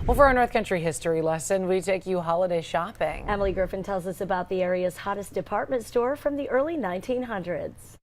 Well, for our North Country history lesson, we take you holiday shopping. Emily Griffin tells us about the area's hottest department store from the early 1900s.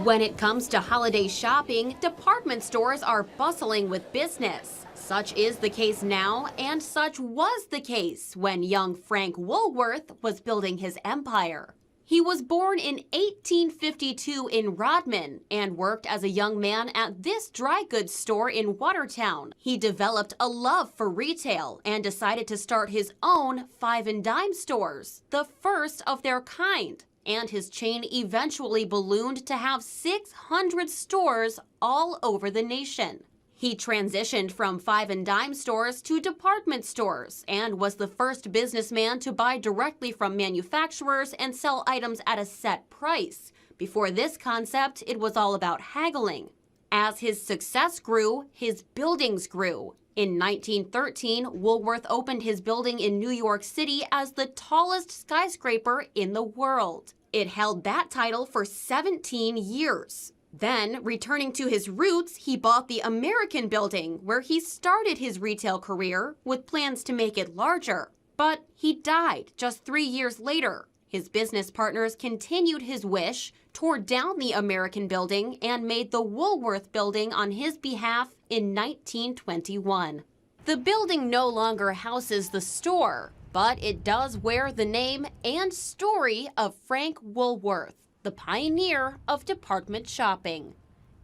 When it comes to holiday shopping, department stores are bustling with business. Such is the case now, and such was the case when young Frank Woolworth was building his empire. He was born in 1852 in Rodman and worked as a young man at this dry goods store in Watertown. He developed a love for retail and decided to start his own five and dime stores, the first of their kind. And his chain eventually ballooned to have 600 stores all over the nation. He transitioned from five and dime stores to department stores and was the first businessman to buy directly from manufacturers and sell items at a set price. Before this concept, it was all about haggling. As his success grew, his buildings grew. In 1913, Woolworth opened his building in New York City as the tallest skyscraper in the world. It held that title for 17 years. Then, returning to his roots, he bought the American Building, where he started his retail career with plans to make it larger. But he died just 3 years later. His business partners continued his wish, tore down the American Building, and made the Woolworth Building on his behalf in 1921. The building no longer houses the store, but it does wear the name and story of Frank Woolworth, the pioneer of department shopping.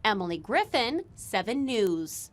Emily Griffin, 7 News.